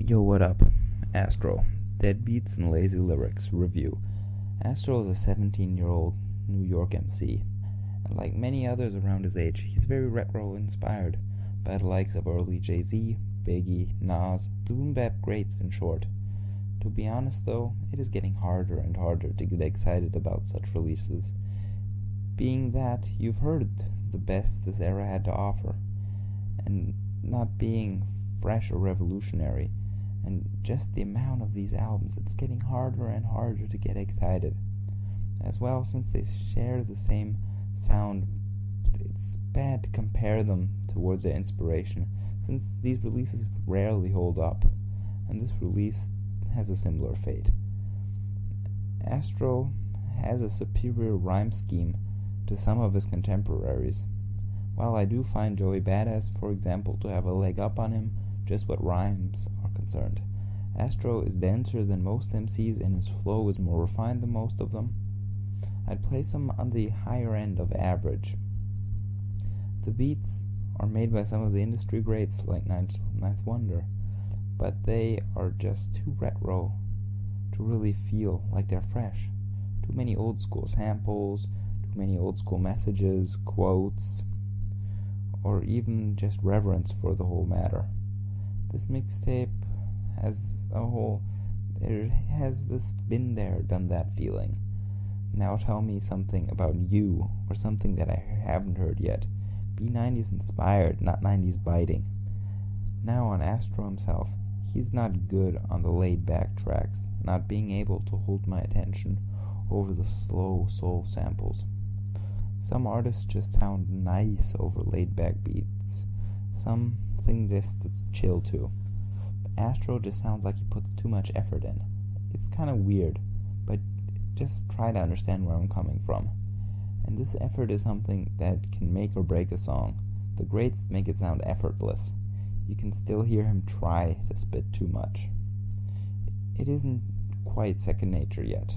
Yo, what up? Astro, Dead Beats and Lazy Lyrics Review. Astro is a 17-year-old New York MC, and like many others around his age, he's very retro-inspired by the likes of early Jay-Z, Biggie, Nas, the boom bap greats in short. To be honest though, it is getting harder and harder to get excited about such releases, being that you've heard the best this era had to offer, and not being fresh or revolutionary, and just the amount of these albums, it's getting harder and harder to get excited. As well, since they share the same sound, it's bad to compare them towards their inspiration, since these releases rarely hold up, and this release has a similar fate. Astro has a superior rhyme scheme to some of his contemporaries. While I do find Joey Badass, for example, to have a leg up on him just what rhymes are concerned, Astro is denser than most MCs and his flow is more refined than most of them. I'd place him on the higher end of average. The beats are made by some of the industry greats like Ninth Wonder, but they are just too retro to really feel like they're fresh. Too many old school samples, too many old school messages, quotes, or even just reverence for the whole matter. This mixtape has this been there, done that feeling. Now tell me something about you, or something that I haven't heard yet. Be 90s inspired, not 90s biting. Now on Astro himself, he's not good on the laid back tracks, not being able to hold my attention over the slow soul samples. Some artists just sound nice over laid back beats. Some things just chill too. But Astro just sounds like he puts too much effort in. It's kind of weird, but just try to understand where I'm coming from. And this effort is something that can make or break a song. The greats make it sound effortless. You can still hear him try to spit too much. It isn't quite second nature yet.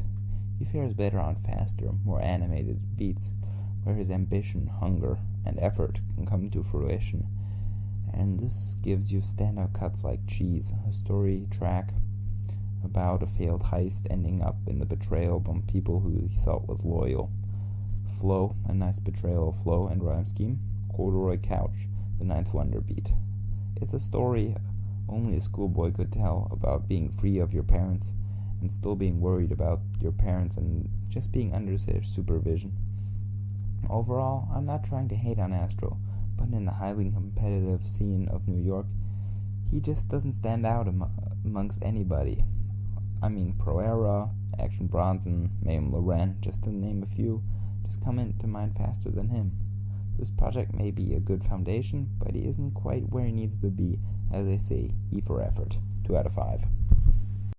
He fares better on faster, more animated beats, where his ambition, hunger, and effort can come to fruition. And this gives you standout cuts like Cheese, a story track about a failed heist ending up in the betrayal by people who he thought was loyal. Flow, a nice betrayal of flow and rhyme scheme. Corduroy Couch, the Ninth Wonder beat. It's a story only a schoolboy could tell about being free of your parents and still being worried about your parents and just being under their supervision. Overall, I'm not trying to hate on Astro, but in the highly competitive scene of New York, he just doesn't stand out amongst anybody. I mean, Pro Era, Action Bronson, Mayhem Loren, just to name a few, just come into mind faster than him. This project may be a good foundation, but he isn't quite where he needs to be. As they say, E for effort. 2 out of 5.